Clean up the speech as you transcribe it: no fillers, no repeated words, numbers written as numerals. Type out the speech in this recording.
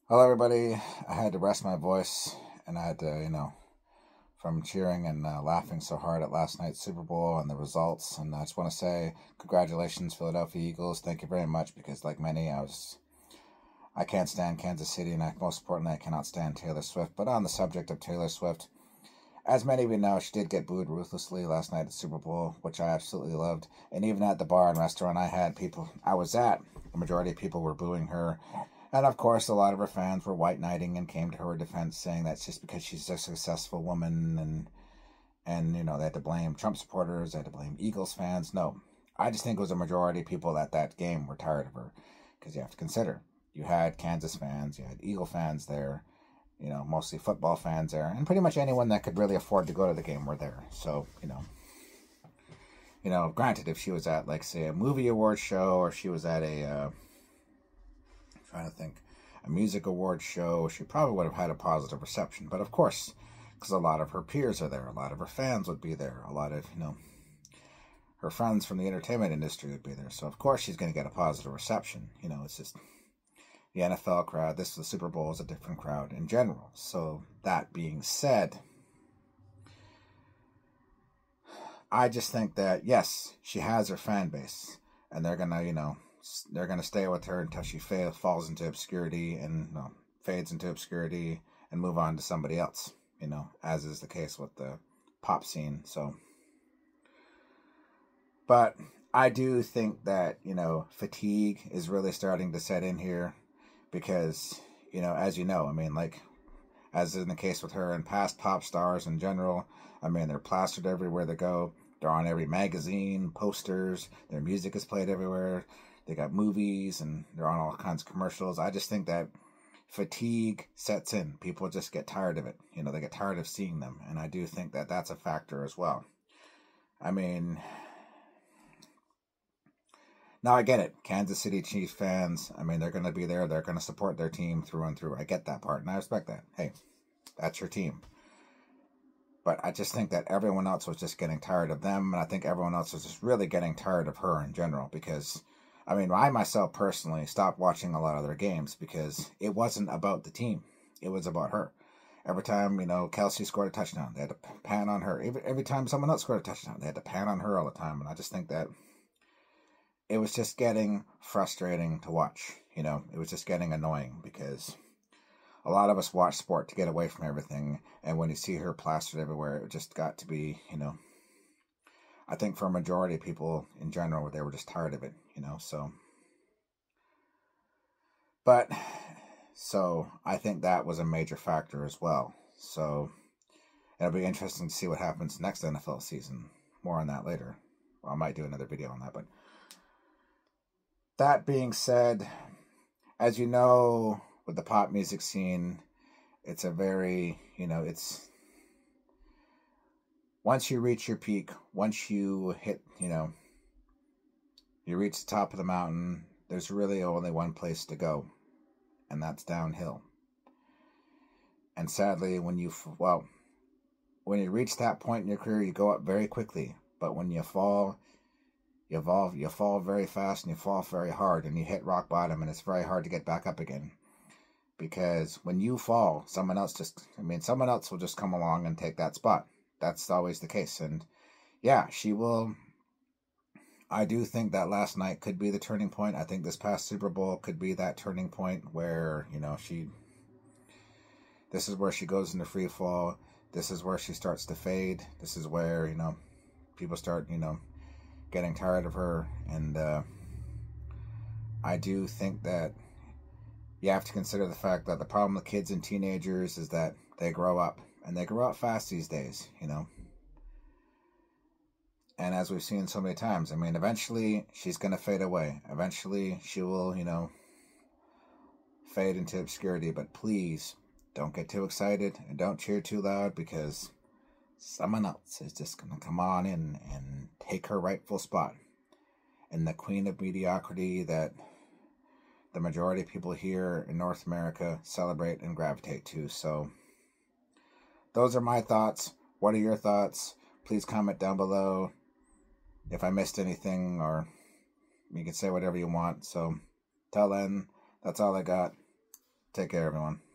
Hello, everybody. I had to rest my voice, and I had to, from cheering and laughing so hard at last night's Super Bowl and the results. And I just want to say, congratulations, Philadelphia Eagles. Thank you very much, because like many, I can't stand Kansas City, and most importantly, I cannot stand Taylor Swift. But on the subject of Taylor Swift, as many of you know, she did get booed ruthlessly last night at Super Bowl, which I absolutely loved. And even at the bar and restaurant I was at, the majority of people were booing her. And of course, a lot of her fans were white knighting and came to her defense, saying that's just because she's a successful woman, and they had to blame Trump supporters, they had to blame Eagles fans. No, I just think it was a majority of people at that game were tired of her, because you have to consider you had Kansas fans, you had Eagle fans there, mostly football fans there, and pretty much anyone that could really afford to go to the game were there. So granted, if she was at, like, say, a movie award show, or she was at trying to think, a music award show, she probably would have had a positive reception. But of course, because a lot of her peers are there, a lot of her fans would be there, a lot of, her friends from the entertainment industry would be there. So of course she's going to get a positive reception. It's just the NFL crowd. The Super Bowl is a different crowd in general. So that being said, I just think that, yes, she has her fan base, and they're going to, they're going to stay with her until she falls into obscurity and fades into obscurity and move on to somebody else, as is the case with the pop scene. So, but I do think that, fatigue is really starting to set in here, because, as like, as in the case with her and past pop stars in general, they're plastered everywhere they go. They're on every magazine, posters, their music is played everywhere. They got movies, and they're on all kinds of commercials. I just think that fatigue sets in. People just get tired of it. They get tired of seeing them. And I do think that that's a factor as well. Now I get it. Kansas City Chiefs fans, they're going to be there. They're going to support their team through and through. I get that part, and I respect that. Hey, that's your team. But I just think that everyone else was just getting tired of them, and I think everyone else was just really getting tired of her in general, because I myself personally stopped watching a lot of their games because it wasn't about the team. It was about her. Every time, Kelsey scored a touchdown, they had to pan on her. Every time someone else scored a touchdown, they had to pan on her all the time. And I just think that it was just getting frustrating to watch. It was just getting annoying, because a lot of us watch sport to get away from everything. And when you see her plastered everywhere, it just got to be, I think for a majority of people in general, they were just tired of it, so. But, so I think that was a major factor as well. So it'll be interesting to see what happens next NFL season. More on that later. Well, I might do another video on that. But that being said, as you know, with the pop music scene, it's a very, it's, once you reach your peak, once you hit, you reach the top of the mountain, there's really only one place to go, and that's downhill. And sadly, when you reach that point in your career, you go up very quickly. But when you fall, you fall very fast, and you fall very hard, and you hit rock bottom, and it's very hard to get back up again. Because when you fall, someone else will just come along and take that spot. That's always the case. And yeah, she will. I do think that last night could be the turning point. I think this past Super Bowl could be that turning point where, this is where she goes into free fall. This is where she starts to fade. This is where, people start, getting tired of her. And I do think that you have to consider the fact that the problem with kids and teenagers is that they grow up. And they grow up fast these days, And as we've seen so many times, eventually she's going to fade away. Eventually she will, fade into obscurity. But please, don't get too excited and don't cheer too loud, because someone else is just going to come on in and take her rightful spot. And the queen of mediocrity that the majority of people here in North America celebrate and gravitate to. So those are my thoughts. What are your thoughts? Please comment down below if I missed anything, or you can say whatever you want. So till then, that's all I got. Take care, everyone.